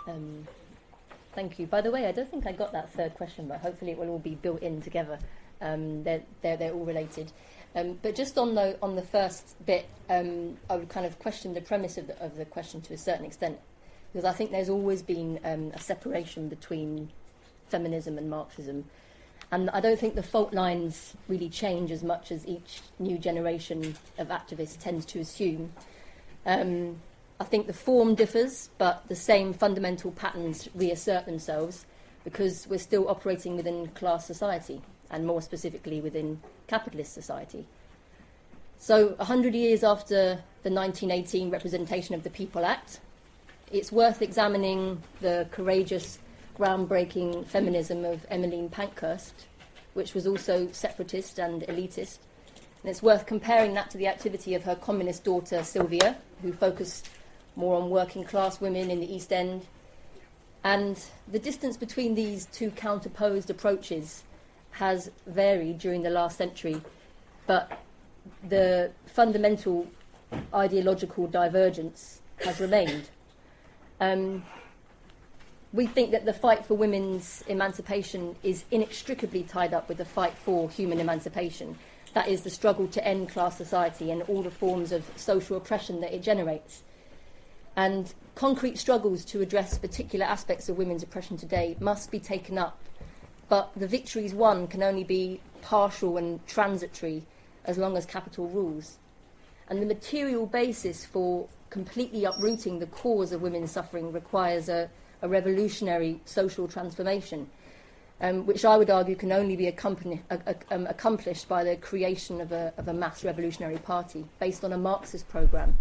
Thank you. By the way, I don't think I got that third question, but hopefully it will all be built in together. They're all related. But just on the first bit, I would kind of question the premise of the question to a certain extent, because I think there's always been a separation between feminism and Marxism. And I don't think the fault lines really change as much as each new generation of activists tends to assume. I think the form differs, but the same fundamental patterns reassert themselves because we're still operating within class society, and more specifically within capitalist society. So 100 years after the 1918 Representation of the People Act, it's worth examining the courageous, groundbreaking feminism of Emmeline Pankhurst, which was also separatist and elitist. And it's worth comparing that to the activity of her communist daughter, Sylvia, who focused more on working class women in the East End. And the distance between these two counterposed approaches has varied during the last century, but the fundamental ideological divergence has remained. We think that the fight for women's emancipation is inextricably tied up with the fight for human emancipation. That is, the struggle to end class society and all the forms of social oppression that it generates. And concrete struggles to address particular aspects of women's oppression today must be taken up, but the victories won can only be partial and transitory as long as capital rules. And the material basis for completely uprooting the cause of women's suffering requires a revolutionary social transformation, which I would argue can only be accomplished by the creation of a mass revolutionary party based on a Marxist programme,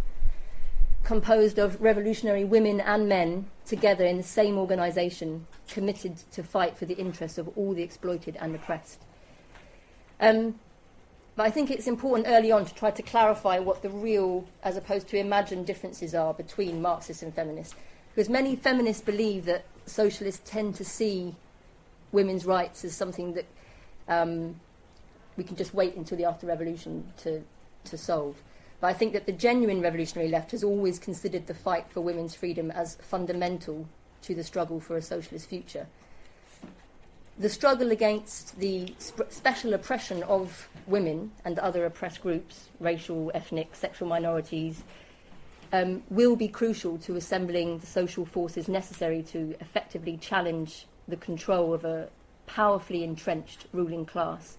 composed of revolutionary women and men together in the same organisation, committed to fight for the interests of all the exploited and oppressed. But I think it's important early on to try to clarify what the real, as opposed to imagined, differences are between Marxists and feminists. Because many feminists believe that socialists tend to see women's rights as something that we can just wait until the after-revolution to solve. But I think that the genuine revolutionary left has always considered the fight for women's freedom as fundamental to the struggle for a socialist future. The struggle against the special oppression of women and other oppressed groups, racial, ethnic, sexual minorities, will be crucial to assembling the social forces necessary to effectively challenge the control of a powerfully entrenched ruling class,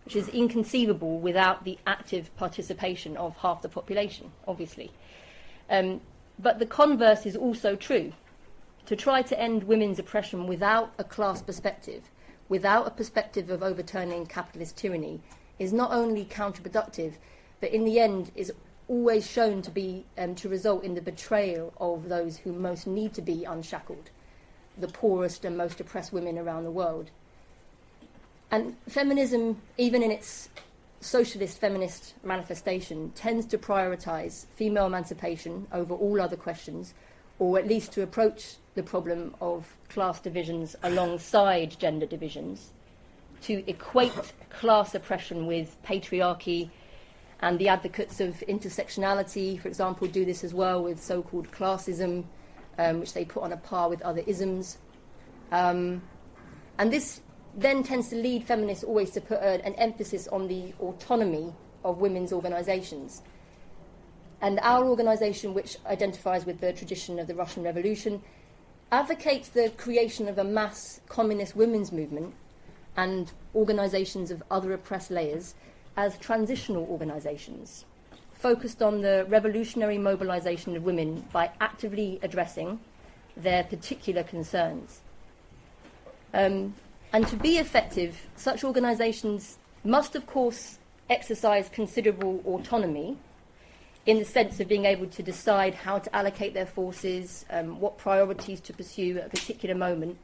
which is inconceivable without the active participation of half the population, obviously. But the converse is also true. To try to end women's oppression without a class perspective, without a perspective of overturning capitalist tyranny, is not only counterproductive, but in the end is always shown to be to result in the betrayal of those who most need to be unshackled, the poorest and most oppressed women around the world. And feminism, even in its socialist feminist manifestation, tends to prioritise female emancipation over all other questions, or at least to approach the problem of class divisions alongside gender divisions, to equate class oppression with patriarchy, and the advocates of intersectionality, for example, do this as well with so-called classism, which they put on a par with other isms. And this then tends to lead feminists always to put an emphasis on the autonomy of women's organisations. And our organisation, which identifies with the tradition of the Russian Revolution, advocates the creation of a mass communist women's movement and organisations of other oppressed layers as transitional organisations, focused on the revolutionary mobilisation of women by actively addressing their particular concerns. And to be effective, such organisations must, of course, exercise considerable autonomy in the sense of being able to decide how to allocate their forces, what priorities to pursue at a particular moment.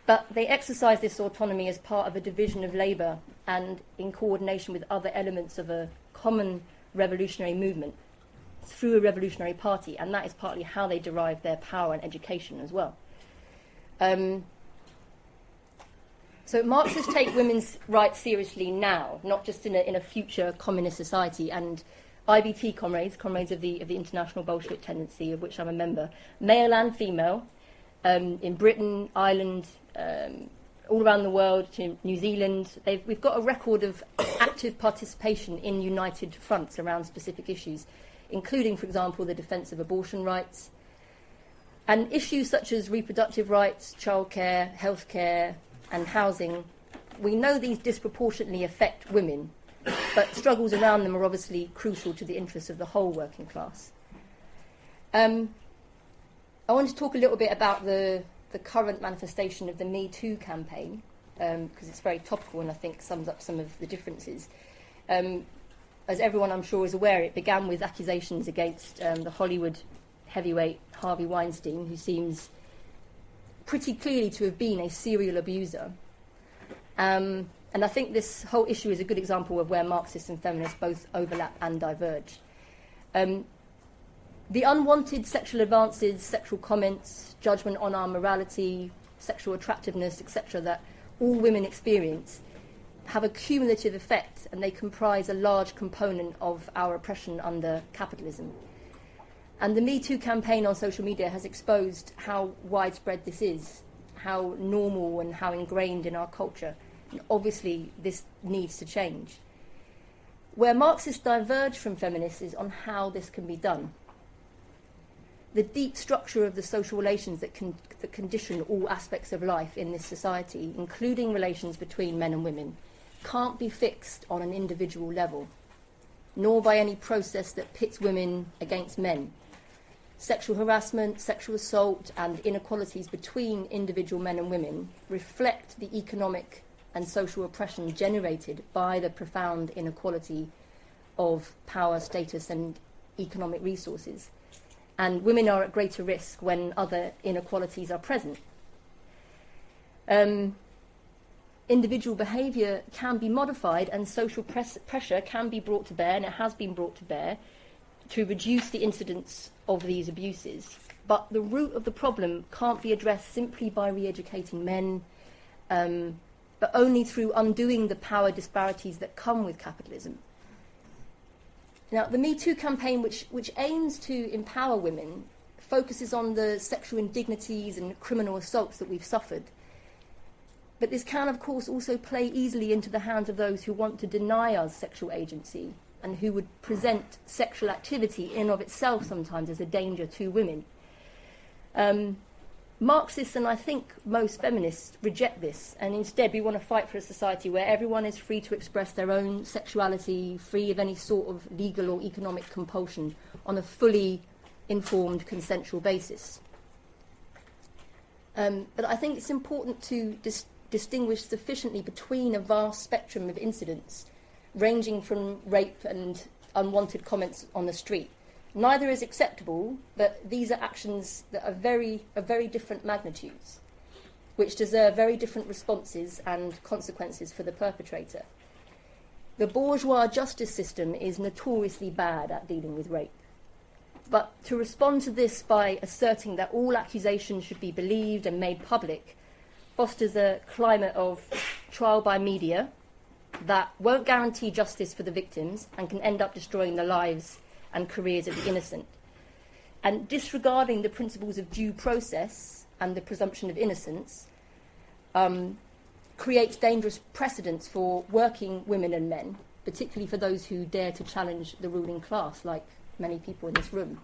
But they exercise this autonomy as part of a division of labour and in coordination with other elements of a common revolutionary movement through a revolutionary party, and that is partly how they derive their power and education as well. So Marxists take women's rights seriously now, not just in a future communist society, and IBT comrades of the International Bolshevik Tendency, of which I'm a member, male and female, in Britain, Ireland, all around the world, to New Zealand. We've got a record of active participation in united fronts around specific issues, including, for example, the defence of abortion rights. And issues such as reproductive rights, childcare, healthcare, and housing, we know these disproportionately affect women, but struggles around them are obviously crucial to the interests of the whole working class. I want to talk a little bit about the current manifestation of the Me Too campaign, because it's very topical and I think sums up some of the differences. As everyone I'm sure is aware, it began with accusations against the Hollywood heavyweight Harvey Weinstein, who seems pretty clearly to have been a serial abuser. And I think this whole issue is a good example of where Marxists and feminists both overlap and diverge. The unwanted sexual advances, sexual comments, judgment on our morality, sexual attractiveness, etc., that all women experience have a cumulative effect, and they comprise a large component of our oppression under capitalism. And the Me Too campaign on social media has exposed how widespread this is, how normal and how ingrained in our culture. And obviously, this needs to change. Where Marxists diverge from feminists is on how this can be done. The deep structure of the social relations that condition all aspects of life in this society, including relations between men and women, can't be fixed on an individual level, nor by any process that pits women against men. Sexual harassment, sexual assault, and inequalities between individual men and women reflect the economic and social oppression generated by the profound inequality of power, status, and economic resources. And women are at greater risk when other inequalities are present. Individual behaviour can be modified and social pressure can be brought to bear, and it has been brought to bear, to reduce the incidence of these abuses. But the root of the problem can't be addressed simply by re-educating men, but only through undoing the power disparities that come with capitalism. Now, the Me Too campaign, which aims to empower women, focuses on the sexual indignities and criminal assaults that we've suffered. But this can, of course, also play easily into the hands of those who want to deny us sexual agency and who would present sexual activity in and of itself sometimes as a danger to women. Marxists, and I think most feminists, reject this, and instead we want to fight for a society where everyone is free to express their own sexuality, free of any sort of legal or economic compulsion, on a fully informed, consensual basis. But I think it's important to distinguish sufficiently between a vast spectrum of incidents, ranging from rape and unwanted comments on the street. Neither is acceptable, but these are actions that are very different magnitudes, which deserve very different responses and consequences for the perpetrator. The bourgeois justice system is notoriously bad at dealing with rape. But to respond to this by asserting that all accusations should be believed and made public fosters a climate of trial by media that won't guarantee justice for the victims and can end up destroying the lives and careers of the innocent. And disregarding the principles of due process and the presumption of innocence creates dangerous precedents for working women and men, particularly for those who dare to challenge the ruling class, like many people in this room.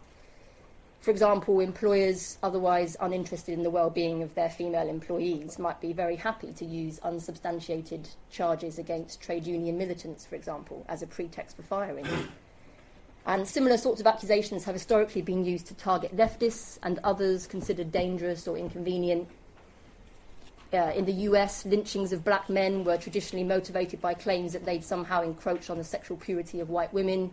For example, employers otherwise uninterested in the well-being of their female employees might be very happy to use unsubstantiated charges against trade union militants, for example, as a pretext for firing. And similar sorts of accusations have historically been used to target leftists and others considered dangerous or inconvenient. In the US, lynchings of black men were traditionally motivated by claims that they'd somehow encroach on the sexual purity of white women.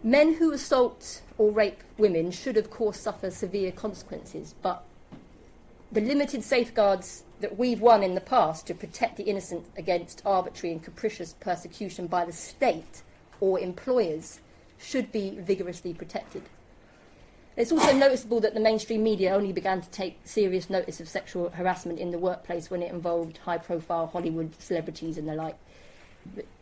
Men who assault or rape women should, of course, suffer severe consequences, but the limited safeguards that we've won in the past to protect the innocent against arbitrary and capricious persecution by the state or employers should be vigorously protected. It's also noticeable that the mainstream media only began to take serious notice of sexual harassment in the workplace when it involved high-profile Hollywood celebrities and the like.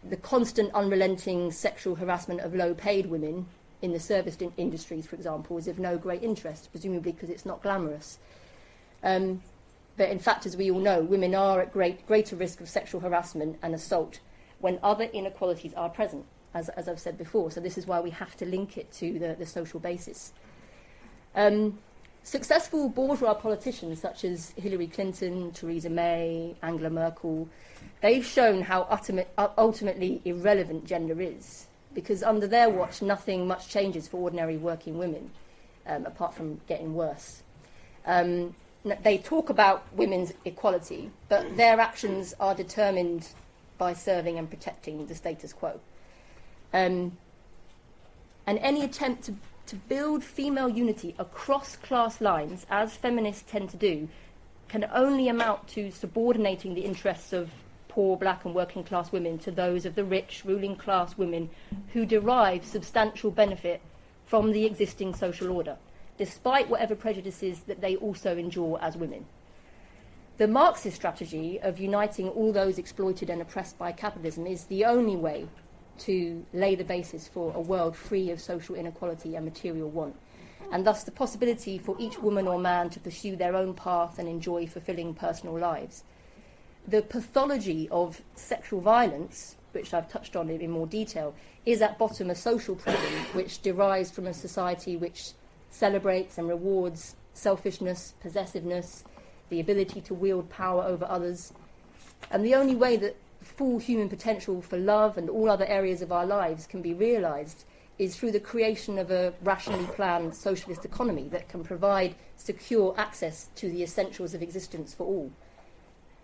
The constant, unrelenting sexual harassment of low-paid women in the service industries, for example, is of no great interest, presumably because it's not glamorous. But in fact, as we all know, women are at greater risk of sexual harassment and assault when other inequalities are present, as I've said before. So this is why we have to link it to the social basis. Successful bourgeois politicians such as Hillary Clinton, Theresa May, Angela Merkel, they've shown how ultimately irrelevant gender is, because under their watch nothing much changes for ordinary working women, apart from getting worse. They talk about women's equality, but their actions are determined by serving and protecting the status quo. And any attempt to build female unity across class lines, as feminists tend to do, can only amount to subordinating the interests of poor black and working class women to those of the rich ruling class women who derive substantial benefit from the existing social order, despite whatever prejudices that they also endure as women. The Marxist strategy of uniting all those exploited and oppressed by capitalism is the only way to lay the basis for a world free of social inequality and material want, and thus the possibility for each woman or man to pursue their own path and enjoy fulfilling personal lives. The pathology of sexual violence, which I've touched on in more detail, is at bottom a social problem which derives from a society which celebrates and rewards selfishness, possessiveness, the ability to wield power over others. And the only way that full human potential for love and all other areas of our lives can be realised is through the creation of a rationally planned socialist economy that can provide secure access to the essentials of existence for all.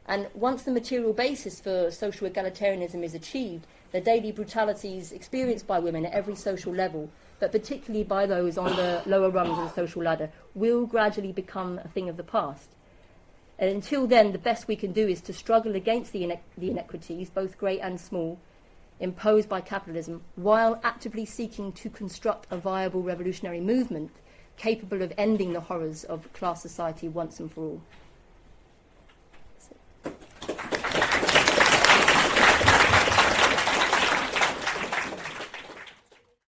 And once the material basis for social egalitarianism is achieved, the daily brutalities experienced by women at every social level, but particularly by those on the lower rungs of the social ladder, will gradually become a thing of the past. And until then, the best we can do is to struggle against the inequities, both great and small, imposed by capitalism, while actively seeking to construct a viable revolutionary movement capable of ending the horrors of class society once and for all.